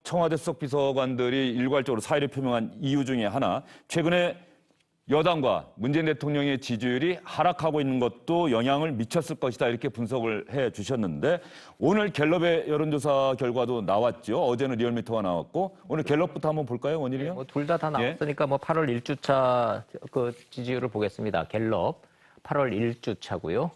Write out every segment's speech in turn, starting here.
청와대 수석비서관들이 일괄적으로 사의를 표명한 이유 중에 하나, 최근에 여당과 문재인 대통령의 지지율이 하락하고 있는 것도 영향을 미쳤을 것이다 이렇게 분석을 해 주셨는데 오늘 갤럽의 여론조사 결과도 나왔죠. 어제는 리얼미터가 나왔고 오늘 갤럽부터 한번 볼까요, 원일이요? 뭐 둘 다 나왔으니까 뭐 8월 1주차 그 지지율을 보겠습니다. 갤럽 8월 1주차고요.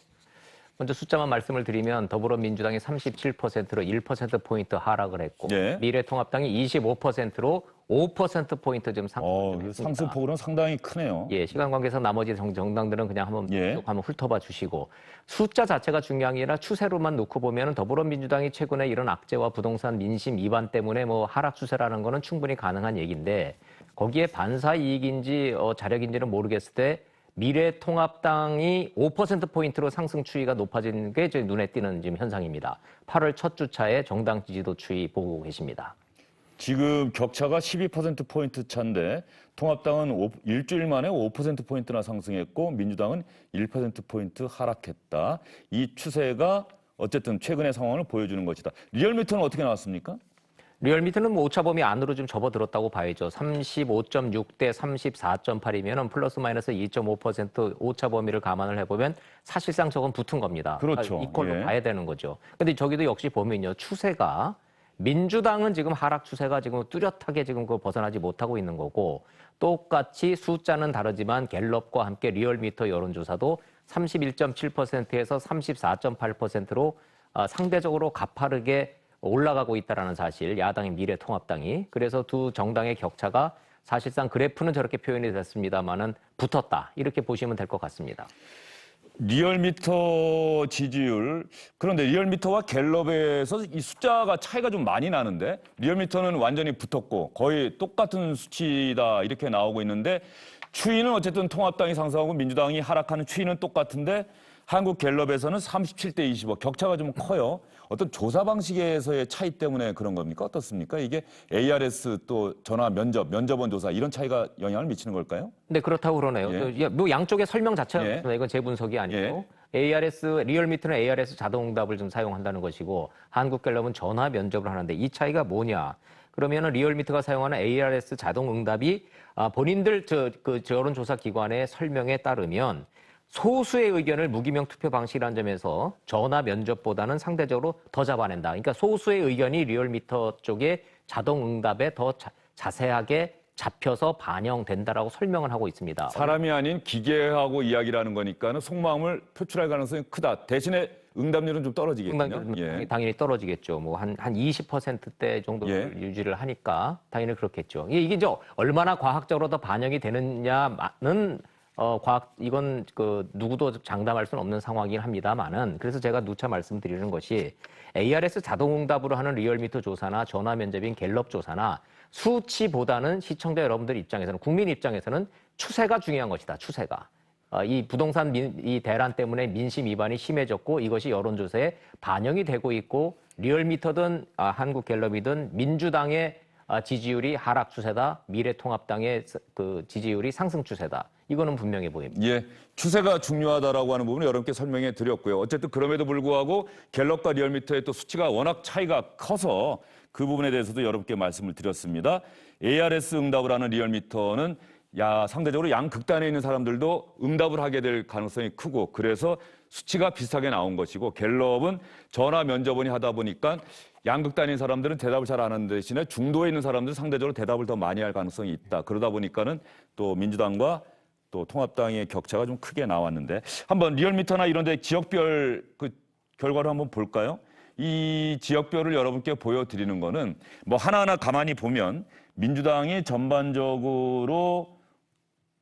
먼저 숫자만 말씀을 드리면 더불어민주당이 37%로 1%포인트 하락을 했고 미래통합당이 25%로 5%포인트 좀 상승했습니다. 상승폭은 상당히 크네요. 예, 시간 관계상 나머지 정당들은 그냥 한번 훑어봐 주시고 숫자 자체가 중요한 게 아니라 추세로만 놓고 보면 더불어민주당이 최근에 이런 악재와 부동산 민심 위반 때문에 뭐 하락 추세라는 거는 충분히 가능한 얘기인데 거기에 반사 이익인지 자력인지는 모르겠을 때 미래통합당이 5%포인트로 상승 추이가 높아지는 게 저희 눈에 띄는 지금 현상입니다. 8월 첫 주차에 정당 지지도 추이 보고 계십니다. 지금 격차가 12%포인트 차인데 통합당은 일주일 만에 5%포인트나 상승했고 민주당은 1%포인트 하락했다. 이 추세가 어쨌든 최근의 상황을 보여주는 것이다. 리얼미터는 어떻게 나왔습니까? 리얼미터는 뭐 오차범위 안으로 좀 접어들었다고 봐야죠. 35.6대 34.8이면 플러스 마이너스 2.5% 오차범위를 감안을 해보면 사실상 저건 붙은 겁니다. 그렇죠. 이걸로 봐야 되는 거죠. 근데 저기도 역시 보면요. 추세가 민주당은 지금 하락 추세가 지금 뚜렷하게 지금 그 벗어나지 못하고 있는 거고 똑같이 숫자는 다르지만 갤럽과 함께 리얼미터 여론조사도 31.7%에서 34.8%로 상대적으로 가파르게 올라가고 있다는 사실, 야당의 미래통합당이. 그래서 두 정당의 격차가 사실상 그래프는 저렇게 표현이 됐습니다만은 붙었다. 이렇게 보시면 될 것 같습니다. 리얼미터 지지율, 그런데 리얼미터와 갤럽에서 이 숫자가 차이가 좀 많이 나는데 리얼미터는 완전히 붙었고 거의 똑같은 수치다 이렇게 나오고 있는데 추이는 어쨌든 통합당이 상승하고 민주당이 하락하는 추이는 똑같은데 한국 갤럽에서는 37대 25 격차가 좀 커요. 어떤 조사 방식에서의 차이 때문에 그런 겁니까? 어떻습니까? 이게 ARS 또 전화 면접원 조사 이런 차이가 영향을 미치는 걸까요? 네, 그렇다고 그러네요. 뭐 양쪽의 설명 자체가 그렇습니다. 이건 제 분석이 아니고 ARS, 리얼미터는 ARS 자동응답을 좀 사용한다는 것이고 한국갤럽은 전화 면접을 하는데 이 차이가 뭐냐? 그러면은 리얼미터가 사용하는 ARS 자동응답이 본인들 여론조사 기관의 설명에 따르면 소수의 의견을 무기명 투표 방식이라는 점에서 전화 면접보다는 상대적으로 더 잡아낸다. 그러니까 소수의 의견이 리얼미터 쪽에 자동응답에 더 자세하게 잡혀서 반영된다라고 설명을 하고 있습니다. 사람이 아닌 기계하고 이야기를 하는 거니까는 속마음을 표출할 가능성이 크다. 대신에 응답률은 좀 떨어지겠군요. 당연히 떨어지겠죠. 뭐 한 20%대 정도 유지를 하니까 당연히 그렇겠죠. 이게 이제 얼마나 과학적으로 더 반영이 되느냐는 이건 누구도 장담할 수는 없는 상황이긴 합니다만은 그래서 제가 누차 말씀드리는 것이 ARS 자동응답으로 하는 리얼미터 조사나 전화 면접인 갤럽 조사나 수치보다는 시청자 여러분들 입장에서는 국민 입장에서는 추세가 중요한 것이다. 추세가. 이 부동산 이 대란 때문에 민심 위반이 심해졌고 이것이 여론조사에 반영이 되고 있고 리얼미터든 한국갤럽이든 민주당의 지지율이 하락 추세다. 미래통합당의 그 지지율이 상승 추세다. 이거는 분명해 보입니다. 예, 추세가 중요하다라고 하는 부분을 여러분께 설명해 드렸고요. 어쨌든 그럼에도 불구하고 갤럽과 리얼미터의 또 수치가 워낙 차이가 커서 그 부분에 대해서도 여러분께 말씀을 드렸습니다. ARS 응답을 하는 리얼미터는 상대적으로 양극단에 있는 사람들도 응답을 하게 될 가능성이 크고 그래서 수치가 비슷하게 나온 것이고 갤럽은 전화 면접원이 하다 보니까 양극단인 사람들은 대답을 잘 안 하는 대신에 중도에 있는 사람들은 상대적으로 대답을 더 많이 할 가능성이 있다. 그러다 보니까는 또 민주당과 또 통합당의 격차가 좀 크게 나왔는데 한번 리얼미터나 이런 데 지역별 그 결과를 한번 볼까요? 이 지역별을 여러분께 보여드리는 거는 뭐 하나하나 가만히 보면 민주당이 전반적으로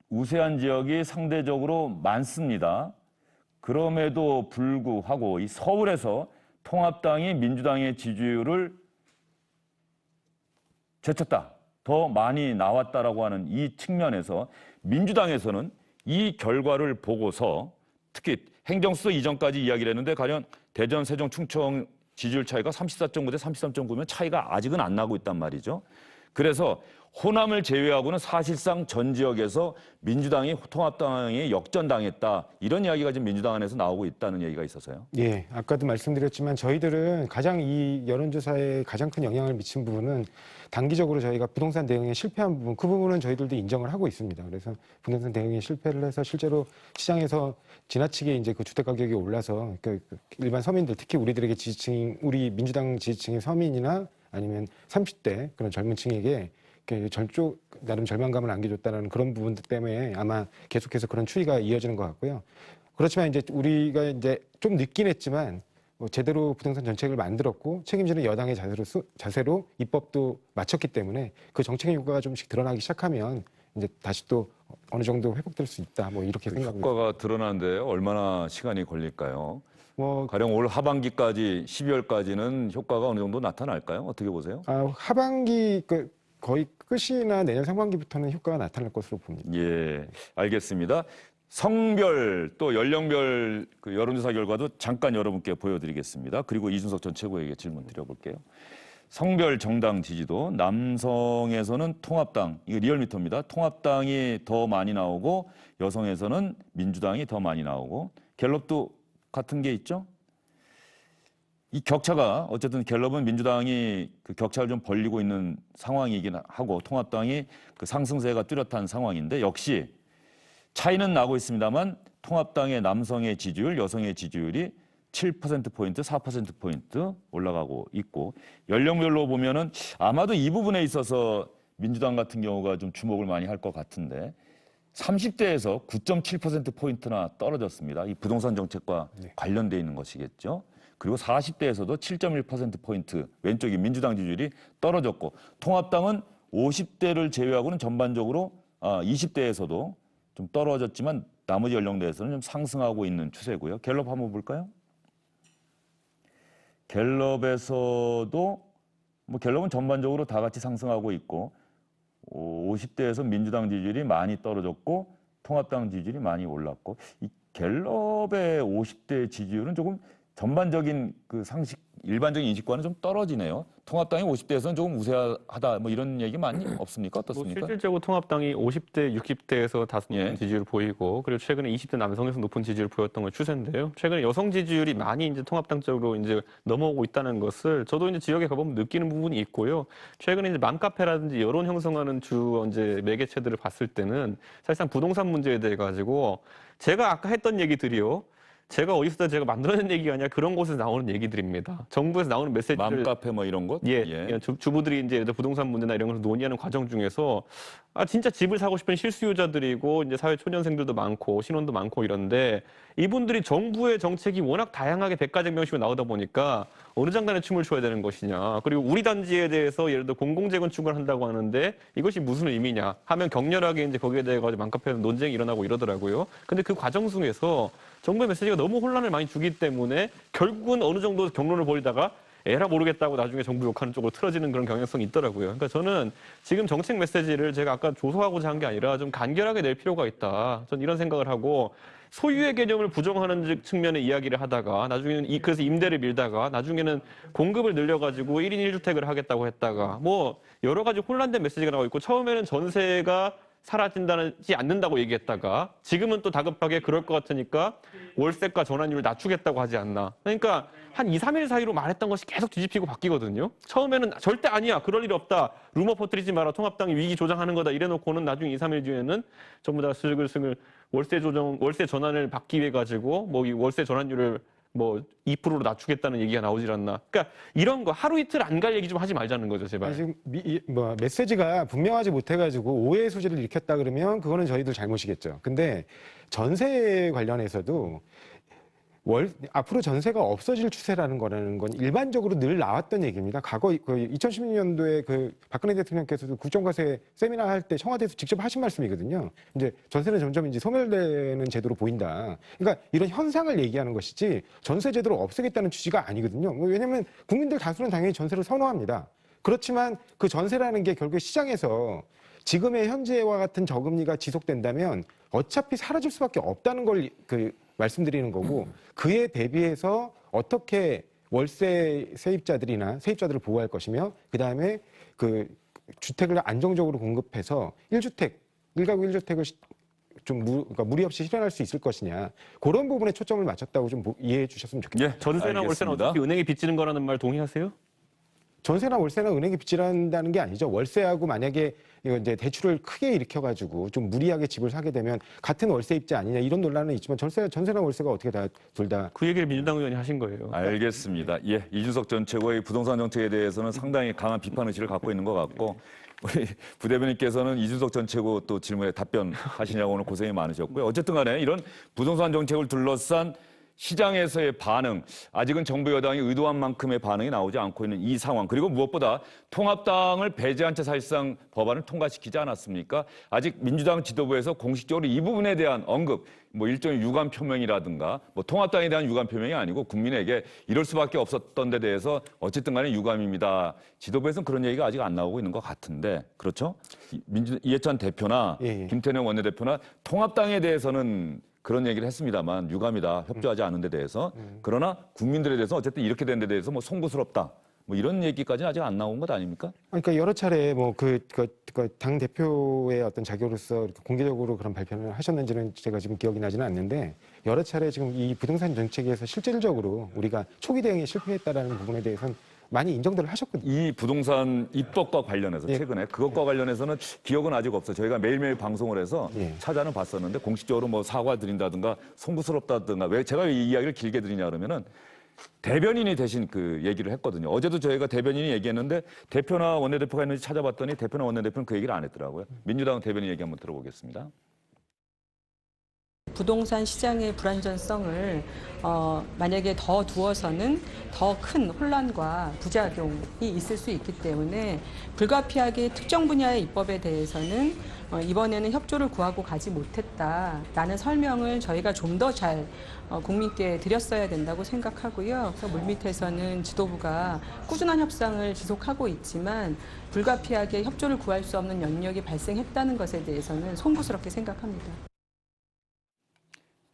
우세한 지역이 상대적으로 많습니다. 그럼에도 불구하고 이 서울에서 통합당이 민주당의 지지율을 제쳤다. 더 많이 나왔다라고 하는 이 측면에서 민주당에서는 이 결과를 보고서 특히 행정수도 이전까지 이야기를 했는데 가령 대전, 세종, 충청 지지율 차이가 34.9 대 33.9면 차이가 아직은 안 나고 있단 말이죠. 그래서 호남을 제외하고는 사실상 전 지역에서 민주당이 통합당에 역전당했다. 이런 이야기가 지금 민주당 안에서 나오고 있다는 얘기가 있어서요. 예, 아까도 말씀드렸지만 저희들은 가장 이 여론조사에 가장 큰 영향을 미친 부분은 단기적으로 저희가 부동산 대응에 실패한 부분, 그 부분은 저희들도 인정을 하고 있습니다. 그래서 부동산 대응에 실패를 해서 실제로 시장에서 지나치게 이제 그 주택 가격이 올라서 그 일반 서민들, 특히 우리들에게 지지층, 우리 민주당 지지층의 서민이나 아니면 30대 그런 젊은 층에게 나름 절망감을 안겨줬다는 그런 부분들 때문에 아마 계속해서 그런 추이가 이어지는 것 같고요. 그렇지만 이제 우리가 이제 좀 늦긴 했지만 뭐 제대로 부동산 정책을 만들었고 책임지는 여당의 자세로 입법도 마쳤기 때문에 그 정책의 효과가 좀씩 드러나기 시작하면 이제 다시 또 어느 정도 회복될 수 있다. 뭐 이렇게 생각합니다. 효과가 드러나는데 얼마나 시간이 걸릴까요? 뭐 가령 올 하반기까지 12월까지는 효과가 어느 정도 나타날까요? 어떻게 보세요? 하반기 거의 끝이나 내년 상반기부터는 효과가 나타날 것으로 봅니다. 예, 알겠습니다. 성별 또 연령별 그 여론조사 결과도 잠깐 여러분께 보여드리겠습니다. 그리고 이준석 전 최고에게 질문 드려볼게요. 성별 정당 지지도 남성에서는 통합당, 이거 리얼미터입니다. 통합당이 더 많이 나오고 여성에서는 민주당이 더 많이 나오고 갤럽도 같은 게 있죠? 이 격차가 어쨌든 갤럽은 민주당이 그 격차를 좀 벌리고 있는 상황이긴 하고 통합당이 그 상승세가 뚜렷한 상황인데 역시 차이는 나고 있습니다만 통합당의 남성의 지지율, 여성의 지지율이 7%포인트, 4%포인트 올라가고 있고 연령별로 보면은 아마도 이 부분에 있어서 민주당 같은 경우가 좀 주목을 많이 할 것 같은데 30대에서 9.7%포인트나 떨어졌습니다. 이 부동산 정책과 관련돼 있는 것이겠죠. 그리고 40대에서도 7.1%포인트 왼쪽이 민주당 지지율이 떨어졌고 통합당은 50대를 제외하고는 전반적으로 20대에서도 좀 떨어졌지만 나머지 연령대에서는 좀 상승하고 있는 추세고요. 갤럽 한번 볼까요? 갤럽에서도 뭐 갤럽은 전반적으로 다 같이 상승하고 있고 50대에서 민주당 지지율이 많이 떨어졌고 통합당 지지율이 많이 올랐고 이 갤럽의 50대 지지율은 조금 전반적인 그 상식 일반적인 인식과는 좀 떨어지네요. 통합당이 50대에서는 조금 우세하다 뭐 이런 얘기 많이 없습니까? 어떻습니까? 뭐 실질적으로 통합당이 50대, 60대에서 다소 높은 예. 지지율을 보이고 그리고 최근에 20대 남성에서 높은 지지율을 보였던 건 추세인데요. 최근에 여성 지지율이 많이 이제 통합당 쪽으로 이제 넘어오고 있다는 것을 저도 이제 지역에 가보면 느끼는 부분이 있고요. 최근에 이제 맘카페라든지 여론 형성하는 주 이제 매개체들을 봤을 때는 사실상 부동산 문제에 대해 가지고 제가 아까 했던 얘기들이요. 제가 어디서 제가 만들어낸 얘기가 아니라 그런 곳에서 나오는 얘기들입니다. 정부에서 나오는 메시지를 맘카페 뭐 이런 곳? 예. 주부들이 이제 부동산 문제나 이런 것을 논의하는 과정 중에서 진짜 집을 사고 싶은 실수요자들이고 이제 사회 초년생들도 많고 신혼도 많고 이런데 이분들이 정부의 정책이 워낙 다양하게 백가쟁명식으로 나오다 보니까 어느 장단에 춤을 춰야 되는 것이냐. 그리고 우리 단지에 대해서 예를 들어 공공재건축을 한다고 하는데 이것이 무슨 의미냐 하면 격렬하게 이제 거기에 대해 가지고 맘카페에서 논쟁이 일어나고 이러더라고요. 근데 그 과정 중에서 정부의 메시지가 너무 혼란을 많이 주기 때문에 결국은 어느 정도 경론을 벌이다가 에라 모르겠다고 나중에 정부 욕하는 쪽으로 틀어지는 그런 경향성이 있더라고요. 그러니까 저는 지금 정책 메시지를 제가 아까 조소하고자 한 게 아니라 좀 간결하게 낼 필요가 있다. 전 이런 생각을 하고 소유의 개념을 부정하는 측면의 이야기를 하다가 나중에는 그래서 임대를 밀다가 나중에는 공급을 늘려가지고 1인 1주택을 하겠다고 했다가 뭐 여러 가지 혼란된 메시지가 나오고 있고 처음에는 전세가 사라진다지 않는다고 얘기했다가 지금은 또 다급하게 그럴 것 같으니까 월세가 전환율을 낮추겠다고 하지 않나. 그러니까 한 2, 3일 사이로 말했던 것이 계속 뒤집히고 바뀌거든요. 처음에는 절대 아니야. 그럴 일 없다. 루머 퍼뜨리지 마라. 통합당이 위기 조장하는 거다. 이래놓고는 나중에 2, 3일 뒤에는 전부 다 슬글슬글 월세 전환을 받기 위해 가지고 뭐 이 월세 전환율을 뭐 2%로 낮추겠다는 얘기가 나오질 않나. 그러니까 이런 거 하루 이틀 안 갈 얘기 좀 하지 말자는 거죠, 제발. 지금 메시지가 분명하지 못해가지고 오해의 소지를 일으켰다 그러면 그거는 저희들 잘못이겠죠. 근데 전세 관련해서도 앞으로 전세가 없어질 추세라는 거라는 건 일반적으로 늘 나왔던 얘기입니다. 과거 2016년도에 그 박근혜 대통령께서도 국정과세 세미나 할 때 청와대에서 직접 하신 말씀이거든요. 이제 전세는 점점 이제 소멸되는 제도로 보인다. 그러니까 이런 현상을 얘기하는 것이지 전세 제도를 없애겠다는 취지가 아니거든요. 왜냐하면 국민들 다수는 당연히 전세를 선호합니다. 그렇지만 그 전세라는 게 결국 시장에서 지금의 현재와 같은 저금리가 지속된다면 어차피 사라질 수밖에 없다는 걸 말씀드리는 거고 그에 대비해서 어떻게 월세 세입자들이나 세입자들을 보호할 것이며 그다음에 주택을 안정적으로 공급해서 1주택, 1가구 1주택을 그러니까 무리 없이 실현할 수 있을 것이냐 그런 부분에 초점을 맞췄다고 좀 이해해 주셨으면 좋겠습니다. 예, 전세나 월세는 알겠습니다. 어차피 은행이 빚지는 거라는 말 동의하세요? 전세나 월세나 은행이 빚지란다는 게 아니죠. 월세하고 만약에 이거 이제 대출을 크게 일으켜가지고 좀 무리하게 집을 사게 되면 같은 월세입자 아니냐 이런 논란은 있지만 전세나 월세가 어떻게 둘 다 그 얘기를 민주당 의원이 하신 거예요. 알겠습니다. 예, 이준석 전 최고의 부동산 정책에 대해서는 상당히 강한 비판 의식을 갖고 있는 것 같고 우리 부대변인께서는 이준석 전 최고 또 질문에 답변하시냐고 오늘 고생이 많으셨고요. 어쨌든 간에 이런 부동산 정책을 둘러싼 시장에서의 반응, 아직은 정부 여당이 의도한 만큼의 반응이 나오지 않고 있는 이 상황, 그리고 무엇보다 통합당을 배제한 채 사실상 법안을 통과시키지 않았습니까? 아직 민주당 지도부에서 공식적으로 이 부분에 대한 언급, 뭐 일종의 유감 표명이라든가, 뭐 통합당에 대한 유감 표명이 아니고 국민에게 이럴 수밖에 없었던 데 대해서 어쨌든 간에 유감입니다. 지도부에서는 그런 얘기가 아직 안 나오고 있는 것 같은데, 그렇죠? 이해찬 대표나 예. 김태년 원내대표나 통합당에 대해서는 그런 얘기를 했습니다만 유감이다, 협조하지 않은 데 대해서. 그러나 국민들에 대해서 어쨌든 이렇게 된 데 대해서 뭐 송구스럽다, 뭐 이런 얘기까지는 아직 안 나온 것 아닙니까? 그러니까 여러 차례 뭐 당 대표의 어떤 자격으로서 이렇게 공개적으로 그런 발표를 하셨는지는 제가 지금 기억이 나지는 않는데 여러 차례 지금 이 부동산 정책에서 실질적으로 우리가 초기 대응에 실패했다라는 부분에 대해서는 많이 인정들을 하셨거든요. 이 부동산 입법과 관련해서 예. 최근에 그것과 관련해서는 기억은 아직 없어요. 저희가 매일매일 방송을 해서 예. 찾아는 봤었는데 공식적으로 뭐 사과 드린다든가 송구스럽다든가, 왜 제가 이 이야기를 길게 드리냐 그러면은 대변인이 대신 그 얘기를 했거든요. 어제도 저희가 대변인이 얘기했는데 대표나 원내대표가 있는지 찾아봤더니 대표나 원내대표는 그 얘기를 안 했더라고요. 민주당 대변인 얘기 한번 들어보겠습니다. 부동산 시장의 불안전성을 만약에 더 두어서는 더 큰 혼란과 부작용이 있을 수 있기 때문에 불가피하게 특정 분야의 입법에 대해서는 이번에는 협조를 구하고 가지 못했다라는 설명을 저희가 좀 더 잘 국민께 드렸어야 된다고 생각하고요. 그래서 물밑에서는 지도부가 꾸준한 협상을 지속하고 있지만 불가피하게 협조를 구할 수 없는 영역이 발생했다는 것에 대해서는 송구스럽게 생각합니다.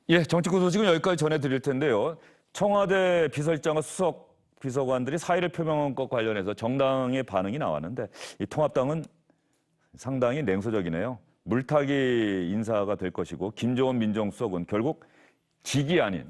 예, 정치권 소식은 여기까지 전해드릴 텐데요. 청와대 비서실장과 수석 비서관들이 사의를 표명한 것 관련해서 정당의 반응이 나왔는데 이 통합당은 상당히 냉소적이네요. 물타기 인사가 될 것이고 김종원 민정수석은 결국 직이 아닌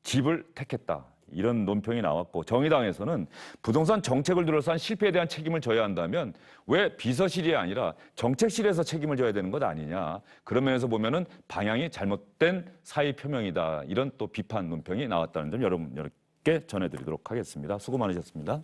집을 택했다, 이런 논평이 나왔고, 정의당에서는 부동산 정책을 둘러싼 실패에 대한 책임을 져야 한다면 왜 비서실이 아니라 정책실에서 책임을 져야 되는 것 아니냐, 그런 면에서 보면은 방향이 잘못된 사의 표명이다, 이런 또 비판 논평이 나왔다는 점 여러분께 전해드리도록 하겠습니다. 수고 많으셨습니다.